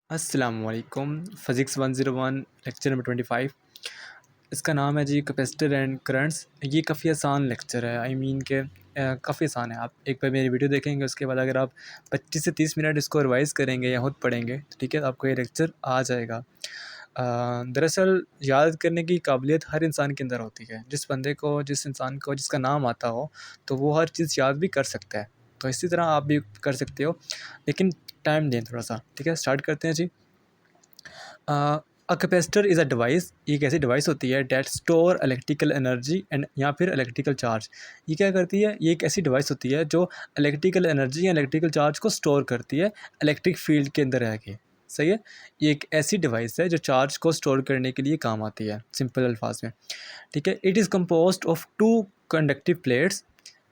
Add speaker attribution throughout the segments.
Speaker 1: अस्सलामुअलैकुम physics 101 lecture number 25। इसका नाम है जी कैपेसिटर एंड करंट्स। ये काफ़ी आसान लेक्चर है। के काफ़ी आसान है। आप एक बार मेरी वीडियो देखेंगे, उसके बाद अगर आप 25 से 30 मिनट इसको रिवाइज़ करेंगे या खुद पढ़ेंगे तो ठीक है, तो आपको ये लेक्चर आ जाएगा। दरअसल याद करने की काबिलियत हर इंसान के अंदर होती है। जिस इंसान को जिसका नाम आता हो तो वो हर चीज़ याद भी कर सकता है। तो इसी तरह आप भी कर सकते हो, लेकिन टाइम दें थोड़ा-सा। ठीक है, स्टार्ट करते हैं जी। A capacitor is a device. ये एक ऐसी डिवाइस होती है that store electrical energy and या फिर इलेक्ट्रिकल चार्ज। ये क्या करती है? ये एक ऐसी डिवाइस होती है जो इलेक्ट्रिकल एनर्जी या इलेक्ट्रिकल चार्ज को स्टोर करती है इलेक्ट्रिक फील्ड के अंदर रह के। सही है? ये एक ऐसी डिवाइस है जो चार्ज को स्टोर करने के लिए काम आती है, सिंपल अल्फाज में। ठीक है, it is composed of two conductive plates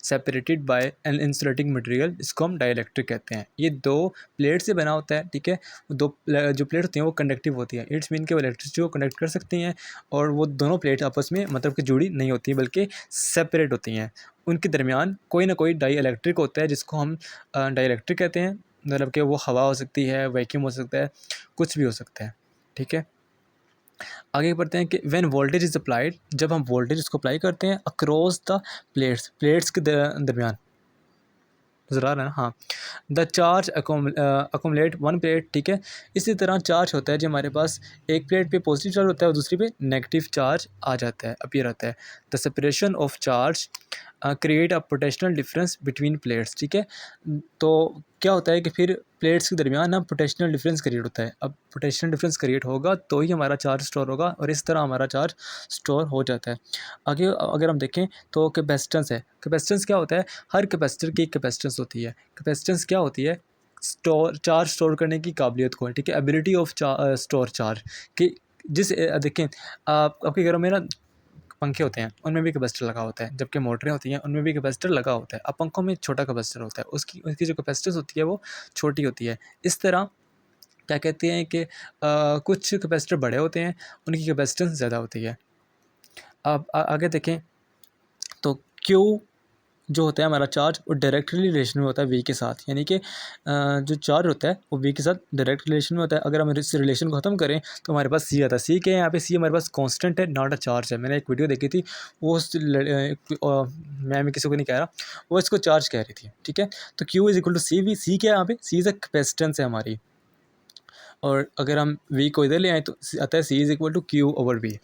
Speaker 1: separated by an insulating material. इसको हम डाइलेक्ट्रिक कहते हैं। ये दो प्लेट से बना होता है। ठीक है, जो प्लेट होती हैं वो कंडक्टिव होती हैं। इट्स मीन कि वो इलेक्ट्रिसिटी को कंडक्ट कर सकती हैं, और वो दोनों प्लेट आपस में मतलब कि जुड़ी नहीं होती बल्कि सेपरेट होती हैं। उनके दरमियान कोई ना कोई डाई इलेक्ट्रिक होता है जिसको हम डाइलेक्ट्रिक कहते हैं। मतलब कि वो हवा हो सकती है, वैक्यूम हो सकता है, कुछ भी हो सकता है। ठीक है, आगे बढ़ते हैं कि व्हेन वोल्टेज इज़ अप्लाइड, जब हम वोल्टेज इसको अप्लाई करते हैं अक्रॉस द प्लेट्स के दरमियान। नज़र आ रहा है ना? हाँ। The charge accumulate one plate. ठीक है, इसी तरह चार्ज होता है जो हमारे पास एक प्लेट पे पॉजिटिव चार्ज होता है और दूसरी पे नेगेटिव चार्ज आ जाता है, अपीयर आता है। The separation of charge create a potential difference between plates. ठीक है, तो क्या होता है कि फिर प्लेट्स के दरमियान ना पोटेंशियल डिफरेंस क्रिएट होता है। अब पोटेंशियल डिफरेंस क्रिएट होगा तो ही हमारा चार्ज स्टोर होगा, और इस तरह हमारा चार्ज स्टोर हो जाता है। आगे अगर हम देखें तो कैपेसिटेंस है। कैपेसिटेंस क्या होता है? हर कैपेसिटर की एक कैपेसिटेंस होती है। कैपेसिटेंस क्या होती है? चार्ज स्टोर करने की काबिलियत को है। ठीक है, एबिलिटी ऑफ स्टोर चार्ज कि देखें, आप आपके घरों में ना पंखे होते हैं, उनमें भी कैपेसिटर लगा होता है, जबकि मोटरें होती हैं उनमें भी कैपेसिटर लगा होता है। अब पंखों में एक छोटा कैपेसिटर होता है, उसकी उसकी जो कैपेसिटेंस होती है वो छोटी होती है। इस तरह क्या कहते हैं कि कुछ कैपेसिटर बड़े होते हैं, उनकी कैपेसिटेंस ज़्यादा होती है। अब आगे देखें तो क्यू जो होता है हमारा चार्ज, वो डायरेक्टली रिलेशन में होता है वी के साथ। यानी कि जो चार्ज होता है वो वी के साथ डायरेक्ट रिलेशन में होता है। अगर हम इस रिलेशन को ख़त्म करें तो हमारे पास सी आता है। सी क्या है यहाँ पे? सी हमारे पास कांस्टेंट है, नॉट अ चार्ज है। मैंने एक वीडियो देखी थी, वो मैं किसी को नहीं कह रहा, वो इसको चार्ज कह रही थी। ठीक है, तो Q is equal to C V. C क्या है यहाँ पे? सी इज़ अ कैपेसिटेंस है हमारी, और अगर हम वी को इधर ले आए तो आता है C is equal to Q over V.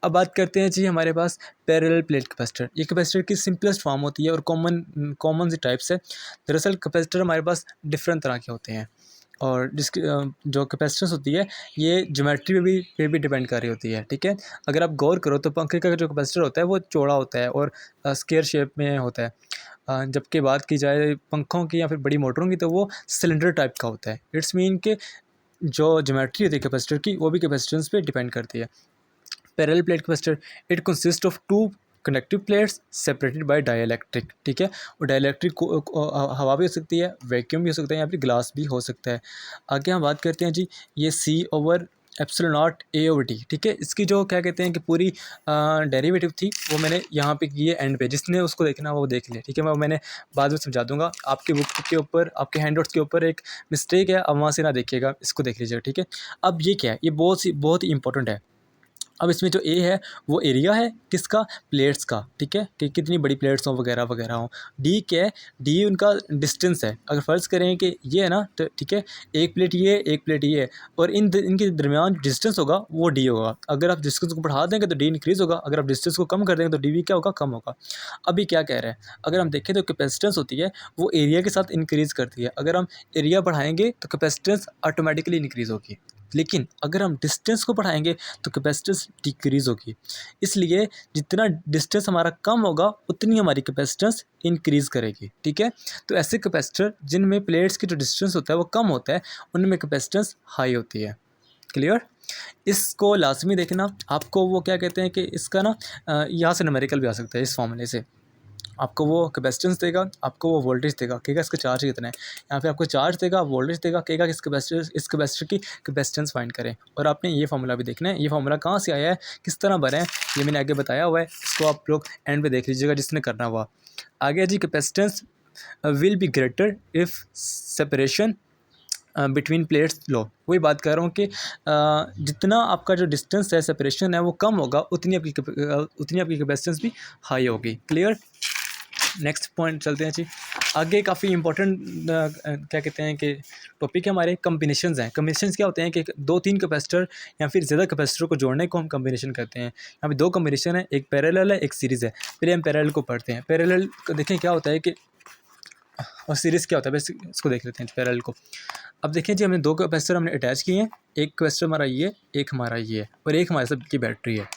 Speaker 1: अब बात करते हैं जी हमारे पास पैरेलल प्लेट कैपेसिटर। ये कैपेसिटर की सिंपलेस्ट फॉर्म होती है और कॉमन सी टाइप्स है। दरअसल कैपेसिटर हमारे पास डिफरेंट तरह के होते हैं, और जिसकी जो कैपेसिटेंस होती है ये ज्योमेट्री पे भी डिपेंड कर रही होती है। ठीक है, अगर आप गौर करो तो पंखे का जो कैपेसिटर होता है वो चौड़ा होता है और स्क्वायर शेप में होता है। जबकि बात की जाए पंखों की या फिर बड़ी मोटरों की तो वो सिलेंडर टाइप का होता है। इट्स मीन के जो ज्योमेट्री होती है कैपेसिटर की वो भी कैपेसिटेंस पे डिपेंड करती है। Parallel plate capacitor, it consist of two conductive plates separated by dielectric. ठीक है, और डाइलेक्ट्रिक हवा भी हो सकती है, वैक्यूम भी हो सकता है, या फिर ग्लास भी हो सकता है। आगे हम बात करते हैं जी, ये C over epsilon naught A over T. ठीक है, इसकी जो क्या कहते हैं कि पूरी डेरिवेटिव थी वो मैंने यहाँ पे की है एंड पे। जिसने उसको देखना वो देख ले। ठीक है, मैं बाद में समझा दूंगा। आपकी बुक के ऊपर, आपके हैंड नोट्स के ऊपर एक मिस्टेक है, अब वहाँ से ना देखिएगा, इसको देख लीजिएगा। ठीक है, अब ये क्या है? ये बहुत ही इंपॉर्टेंट है। अब इसमें जो ए है वो एरिया है किसका? प्लेट्स का। ठीक है, कि कितनी बड़ी प्लेट्स हों वगैरह वगैरह हों। डी क्या है? डी उनका डिस्टेंस है। अगर फ़र्ज़ करें कि ये है ना, तो ठीक है, एक प्लेट ये है, एक प्लेट ये है, और इनके दरमियान डिस्टेंस होगा वो डी होगा। अगर आप डिस्टेंस को बढ़ा देंगे तो डी इंक्रीज़ होगा, अगर आप डिस्टेंस को कम कर देंगे तो डी भी क्या होगा? कम होगा। अभी क्या कह रहे हैं? अगर हम देखें तो कैपेसिटेंस होती है वो एरिया के साथ इंक्रीज़ करती है। अगर हम एरिया बढ़ाएंगे तो कैपेसिटेंस ऑटोमेटिकली इंक्रीज़ होगी, लेकिन अगर हम डिस्टेंस को बढ़ाएंगे तो कैपेसिटेंस डिक्रीज़ होगी। इसलिए जितना डिस्टेंस हमारा कम होगा उतनी हमारी कैपेसिटेंस इंक्रीज़ करेगी। ठीक है, तो ऐसे कैपेसिटर जिनमें प्लेट्स की जो डिस्टेंस होता है वो कम होता है, उनमें कैपेसिटेंस हाई होती है। क्लियर? इसको लाजमी देखना। आपको वो क्या कहते हैं कि इसका ना यहाँ से न्यूमेरिकल भी आ सकता है। इस फॉर्मूले से आपको वो कैपेसिटेंस देगा, आपको वो वोल्टेज देगा, कहेगा इसका चार्ज कितना है। यहाँ पे आपको चार्ज देगा, वोल्टेज देगा, कहेगा कि इस कैपेसिटर की कैपेसिटेंस फाइंड करें। और आपने ये फार्मूला भी देखना है। ये फार्मूला कहाँ से आया है, किस तरह बना है, ये मैंने आगे बताया हुआ है। इसको आप लोग एंड पे देख लीजिएगा जिसने करना हुआ। आगे जी, capacitance will be greater if separation between plates low, वही बात कर रहा हूँ कि जितना आपका जो डिस्टेंस है, सेपरेशन है, वो कम होगा, उतनी आपकी कैपेसिटेंस भी हाई होगी। क्लियर। नेक्स्ट पॉइंट चलते हैं जी। आगे काफ़ी इंपॉर्टेंट क्या कहते हैं कि टॉपिक है हमारे, कम्बिनेशंस हैं। कम्बिनेशंस क्या होते हैं कि दो तीन कैपेसिटर या फिर ज़्यादा कैपेसिटर को जोड़ने को हम कम्बिनेशन कहते हैं। यहाँ पे दो कम्बिनेशन है, एक पैरेलल है, एक सीरीज़ है। पहले हम पैरेलल को पढ़ते हैं। पैरेलल को देखें क्या होता है कि, और सीरीज़ क्या होता है, बस इसको देख लेते हैं पैरेलल को। अब देखिए जी, हमने दो कैपेसिटर हमने अटैच किए हैं। एक कैपेसिटर हमारा ये है, एक हमारा ये है, और एक हमारे सब की बैटरी है।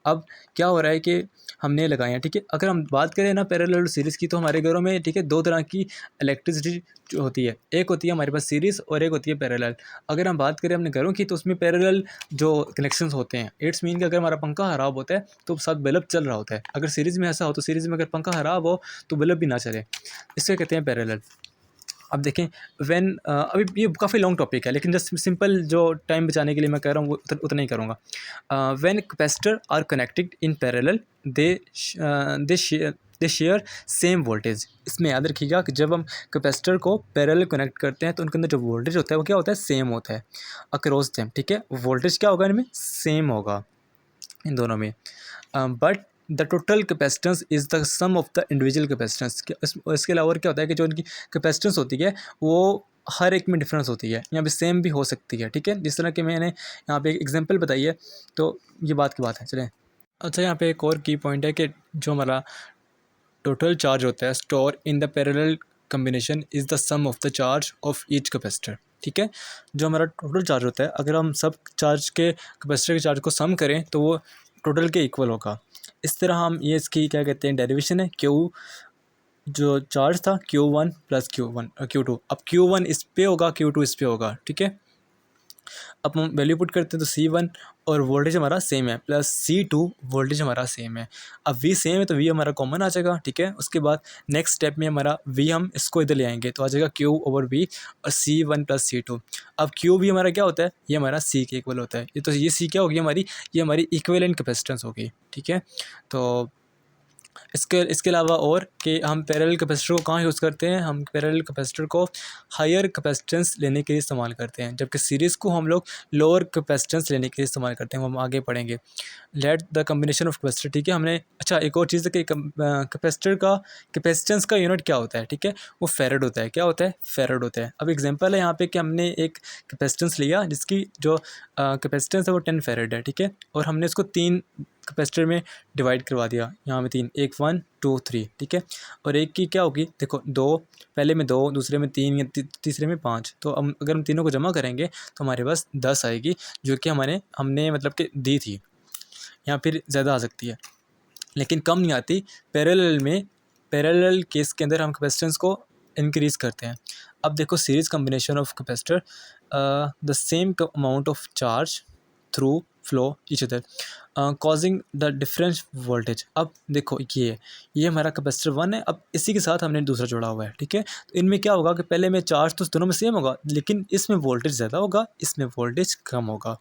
Speaker 1: अब क्या हो रहा है कि हमने लगाए हैं, ठीक है। अगर हम बात करें ना पैरेलल सीरीज़ की, तो हमारे घरों में, ठीक है, दो तरह की इलेक्ट्रिसिटी जो होती है। एक होती है हमारे पास सीरीज़ और एक होती है पैरेलल। अगर हम बात करें अपने घरों की, तो उसमें पैरेलल जो कनेक्शंस होते हैं, इट्स मीन कि अगर हमारा पंखा ख़राब होता है तो साथ बल्ब चल रहा होता है। अगर सीरीज़ में ऐसा हो, तो सीरीज़ में अगर पंखा ख़राब हो तो बल्ब भी ना चले, इसे कहते हैं पैरेलल। अब देखें, अभी ये काफ़ी लॉन्ग टॉपिक है, लेकिन जस्ट सिंपल जो टाइम बचाने के लिए मैं कह रहा हूँ वो उतना ही करूँगा। When capacitor are connected in parallel, they they share same voltage. इसमें याद रखिएगा कि जब हम कैपेसिटर को पैरेलल कनेक्ट करते हैं तो उनके अंदर जो वोल्टेज होता है वो क्या होता है, सेम होता है अक्रॉस देम, ठीक है। वोल्टेज क्या होगा इनमें, सेम होगा इन दोनों में। But the total capacitance is the sum of the individual capacitance. इसके अलावा और क्या होता है कि जो इनकी कैपेसिटेंस होती है वो हर एक में डिफरेंस होती है, यहाँ पे सेम भी हो सकती है, ठीक है। जिस तरह कि मैंने यहाँ पे एक एग्जांपल बताई है, तो ये बात की बात है। चलें, अच्छा, यहाँ पे एक और की पॉइंट है कि जो हमारा टोटल चार्ज होता है store in the parallel combination is the sum of the charge of each capacitor, ठीक है। जो हमारा टोटल चार्ज होता है, अगर हम सब चार्ज के कैपेसिटर के चार्ज को सम करें तो वो टोटल के इक्वल होगा। इस तरह हम ये इसकी क्या कहते हैं, डेरिवेशन है। क्यू जो चार्ज था Q1 प्लस Q2, अब Q1 इस पे होगा, Q2 इस पे होगा, ठीक है। अब हम वैल्यू पुट करते हैं तो C1 और वोल्टेज हमारा सेम है, प्लस C2 वोल्टेज हमारा सेम है। अब V सेम है तो V हमारा कॉमन आ जाएगा, ठीक है। उसके बाद नेक्स्ट स्टेप में हमारा V हम इसको इधर ले आएंगे तो आ जाएगा Q ओवर V और C1 प्लस C2। अब Q भी हमारा क्या होता है, ये हमारा C के इक्वल होता है। ये तो ये C क्या होगी हमारी, ये हमारी इक्विवेलेंट कैपेसिटेंस होगी, ठीक है। तो इसके अलावा और कि हम पैरेलल कैपेसिटर को कहाँ यूज़ करते हैं, हम पैरेलल कैपेसिटर को हायर कैपेसिटेंस लेने के लिए इस्तेमाल करते हैं, जबकि सीरीज़ को हम लोग लोअर कैपेसिटेंस लेने के लिए इस्तेमाल करते हैं। वो हम आगे पढ़ेंगे। Let the combination of capacitor, ठीक है। हमने अच्छा एक और चीज़ है कि कैपेसिटर का कैपेसिटेंस का यूनिट क्या होता है, ठीक है, वो फेरेड होता है। क्या होता है, फेरेड होता है। अब एग्जांपल है यहाँ पे कि हमने एक कैपेसिटेंस लिया जिसकी जो कैपेसिटेंस है वो 10 फेरेड है, ठीक है, और हमने इसको 3 कैपेसिटर में डिवाइड करवा दिया। यहाँ में 3, एक 1 2 3, ठीक है। और एक की क्या होगी, देखो 2, पहले में 2, दूसरे में 3 या तीसरे में 5। तो अगर हम तीनों को जमा करेंगे तो हमारे पास 10 आएगी, जो कि हमने मतलब कि दी थी। यहाँ फिर ज़्यादा आ सकती है लेकिन कम नहीं आती। पैरेलल केस के अंदर हम कैपेसिटेंस को इंक्रीज़ करते हैं। अब देखो, series combination of capacitor the same amount of charge through flow each other causing the difference voltage. अब देखो, ये हमारा कैपेसिटर 1 है। अब इसी के साथ हमने दूसरा जोड़ा हुआ है, ठीक है। तो इनमें क्या होगा कि पहले में चार्ज तो दोनों में सेम होगा, लेकिन इसमें वोल्टेज ज़्यादा होगा, इसमें वोल्टेज कम होगा।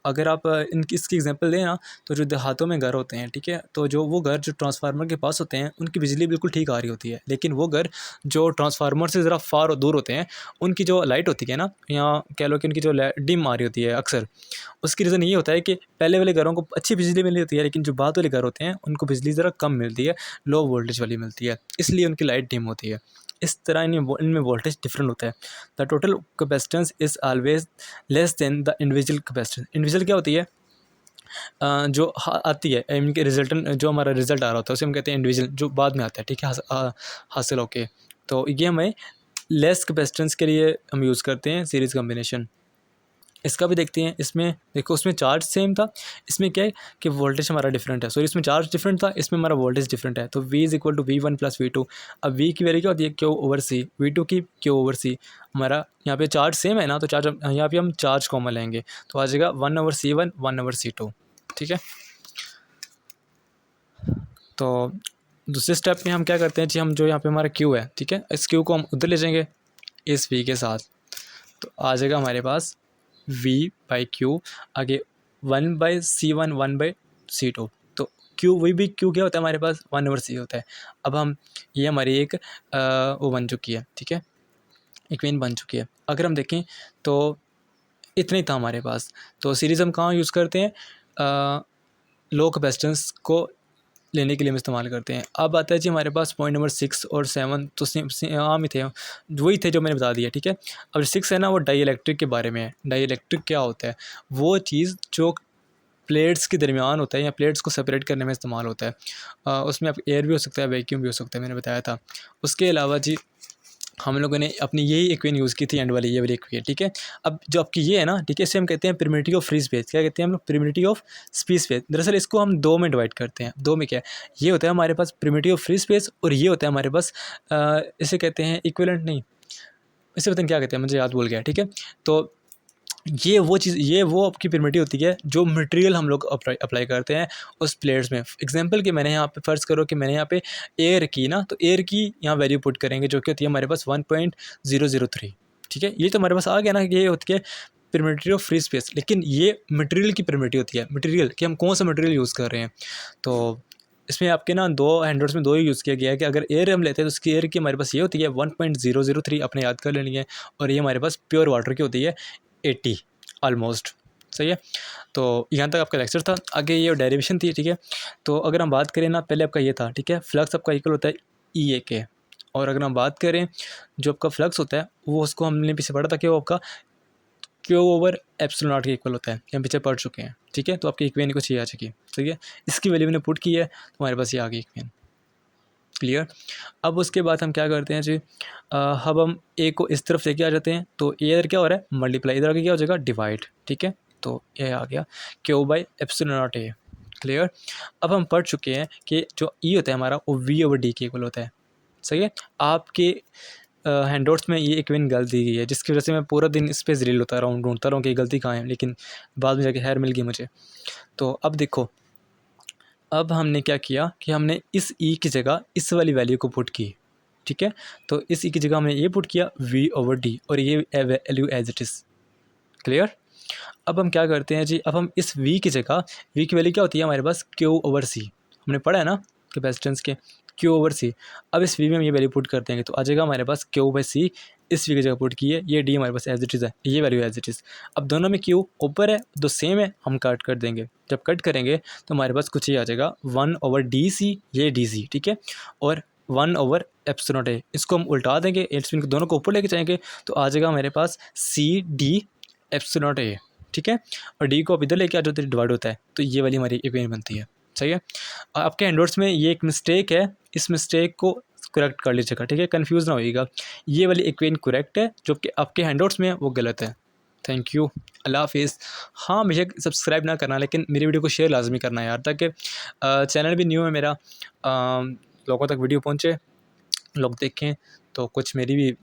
Speaker 1: अगर आप इसकी एग्जांपल दें ना, तो जो देहातों में घर होते हैं, ठीक है, तो जो वो घर जो ट्रांसफार्मर के पास होते हैं उनकी बिजली बिल्कुल ठीक आ रही होती है, लेकिन वो घर जो ट्रांसफार्मर से ज़रा फार और दूर होते हैं, उनकी जो लाइट होती है ना, या कह लो कि उनकी जो डिम आ रही होती है अक्सर, उसकी रीज़न ये होता है कि पहले वाले घरों को अच्छी बिजली मिल रही होती है, लेकिन जो बाद वाले घर होते हैं उनको बिजली ज़रा कम मिलती है, लो वोल्टेज वाली मिलती है, इसलिए उनकी लाइट डिम होती है। इस तरह इनमें वोल्टेज डिफरेंट होता है। The total capacitance is always less than the individual capacitance. Individual क्या होती है, जो आती है इनके रिजल्टेंट, जो हमारा रिजल्ट आ रहा होता है उसे हम कहते हैं इंडिविजुअल, जो बाद में आता है, ठीक है, हासिल होके। तो ये हमें लेस कैपेसिटेंस के लिए हम यूज़ करते हैं सीरीज़ कम्बिनेशन। इसका भी देखते हैं। इसमें देखो, उसमें चार्ज सेम था, इसमें क्या है कि वोल्टेज हमारा डिफरेंट है। सॉरी, इसमें चार्ज डिफरेंट था, इसमें हमारा वोल्टेज डिफरेंट है। तो V is equal to V1 plus V2। अब V की वैल्यू क्या होती है, Q ओवर C, V2 की Q ओवर C। हमारा यहाँ पे चार्ज सेम है ना, तो चार्ज यहाँ पे हम चार्ज कॉमन लेंगे तो आ जाएगा 1 ओवर C1 1 ओवर C2, ठीक है। तो दूसरे स्टेप में हम क्या करते हैं जी, हम जो यहाँ पे हमारा Q है, ठीक है, इस Q को हम उधर ले जाएंगे इस V के साथ, तो आ जाएगा हमारे पास V बाई Q, आगे 1/C1 1/C2। तो Q क्या होता है हमारे पास, 1 ओवर C होता है। अब हम ये हमारी एक वो बन चुकी है, ठीक है, इक्वेशन बन चुकी है। अगर हम देखें तो इतना ही था हमारे पास। तो सीरीज़ हम कहाँ यूज़ करते हैं, लो कैपेसिटेंस को लेने के लिए हम इस्तेमाल करते हैं। अब आता है जी हमारे पास पॉइंट नंबर 6 और 7, तो आम ही थे, वही थे जो मैंने बता दिया, ठीक है। अब 6 है ना, वो डाई इलेक्ट्रिक के बारे में है। डाई इलेक्ट्रिक क्या होता है, वो चीज़ जो प्लेट्स के दरमियान होता है या प्लेट्स को सेपरेट करने में इस्तेमाल होता है। उसमें आप एयर भी हो सकता है, वैक्यूम भी हो सकता है, मैंने बताया था। उसके अलावा जी हम लोगों ने अपनी यही इक्वेशन यूज़ की थी, एंड वाली ये वाली इक्वेशन, ठीक है। अब जो आपकी ये है ना, ठीक है, इसे हम कहते हैं परमिटिविटी ऑफ फ्री स्पेस। क्या कहते हैं हम लोग, परमिटिविटी ऑफ फ्री स्पेस। दरअसल इसको हम दो में डिवाइड करते हैं। दो में क्या है, ये होता है हमारे पास परमिटिविटी ऑफ फ्री स्पेस, और ये होता है हमारे पास इसे कहते हैं इक्विवेलेंट, नहीं इसे पता नहीं क्या कहते हैं, मुझे याद भूल गया, ठीक है। तो ये वो चीज़, ये वो आपकी परमिटिविटी होती है जो मटेरियल हम लोग अप्लाई करते हैं उस प्लेट्स में। एग्जांपल कि मैंने यहाँ पे फ़र्ज़ करो कि मैंने यहाँ पे एयर की ना, तो एयर की यहाँ वैल्यू पुट करेंगे जो कि होती है हमारे पास 1.003, ठीक है। ये तो हमारे पास आ गया ना कि ये होती है परमिटिविटी ऑफ फ्री स्पेस। लेकिन ये मटेरियल की परमिटिविटी होती है, मटेरियल कि हम कौन सा मटेरियल यूज़ कर रहे हैं। तो इसमें आपके ना दो हैंडवर्ड्स में दो ही यूज़ किया गया है कि अगर एयर हम लेते हैं तो उसकी एयर की हमारे पास ये होती है 1.003, अपने याद कर लेनी है। और ये हमारे पास प्योर वाटर की होती है 80 ऑलमोस्ट, सही है। तो यहाँ तक आपका लेक्चर था। आगे ये डेरिवेशन थी, ठीक है। तो अगर हम बात करें ना, पहले आपका ये था, ठीक है, फ्लक्स आपका इक्वल होता है ई ए के। और अगर हम बात करें जो आपका फ्लक्स होता है वो, उसको हमने पीछे पढ़ा था कि वो आपका क्यू ओवर एप्सिलॉन नॉट के इक्वल होता है, हम पीछे पढ़ चुके हैं, ठीक है। तो आपकी इक्वेशन कुछ ये आ चुकी है, सही है। इसकी वैल्यू मैंने पुट की है तो हमारे पास ये आ गई इक्वेशन, क्लियर। अब उसके बाद हम क्या करते हैं जी, अब हम ए को इस तरफ लेके आ जाते हैं। तो ए इधर क्या हो रहा है, मल्टीप्लाई, इधर आगे क्या हो जाएगा, डिवाइड, ठीक है। तो ये आ गया Q by epsilon naught A, clear. अब हम पढ़ चुके हैं कि जो ई होता है हमारा वो वी ओवर डी के इक्वल होता है, सही है। आपके हैंडआउट्स में ये इक्वेशन गलत दी गई है, जिसकी वजह से मैं पूरा दिन इस पर जलील होता रहा हूँ, ढूंढता रहा हूँ कि गलती कहाँ है, लेकिन बाद में जाके खैर मिल गई मुझे। तो अब देखो, अब हमने क्या किया कि हमने इस ई की जगह इस वाली वैल्यू को पुट की, ठीक है। तो इस ई की जगह हमने ये पुट किया वी ओवर डी, और ये value as it is, clear. अब हम क्या करते हैं जी, अब हम इस वी की जगह, वी की वैल्यू क्या होती है हमारे पास, क्यू ओवर सी, हमने पढ़ा है ना कैपेसिटेंस के, क्यू ओवर सी। अब इस वी में हम ये वैल्यू पुट कर देंगे तो आ जाएगा हमारे पास क्यू बाई सी, इस वी की जगह पुट की है, ये डी हमारे पास एज इट इज़ है, ये वैल्यू एज इट इज़। अब दोनों में क्यू ऊपर है, दो सेम है, हम कट कर देंगे। जब कट करेंगे तो हमारे पास कुछ ये आ जाएगा 1 ओवर डी सी, ये डी सी, ठीक है, और 1 ओवर एप्सिलॉन नॉट ए। इसको हम उल्टा देंगे, एप्सिलॉन दोनों को ऊपर लेके जाएंगे तो आ जाएगा हमारे पास C D epsilon naught A, ठीक है। और डी को आप इधर लेके आ जाते डिवाइड होता है, तो ये वाली हमारी इक्वेशन बनती है, सही है। आपके हैंडवर्ड्स में ये एक मिस्टेक है, इस मिस्टेक को करेक्ट कर लीजिएगा, ठीक है, कंफ्यूज ना होइएगा। ये वाली इक्वेशन करेक्ट है, जो कि आपके हैंडआउट्स में है वो गलत है। थैंक यू, अल्लाह हाफिज़। हाँ, मुझे सब्सक्राइब ना करना, लेकिन मेरी वीडियो को शेयर लाजमी करना यार, ताकि चैनल भी न्यू है मेरा, लोगों तक वीडियो पहुँचे, लोग देखें, तो कुछ मेरी भी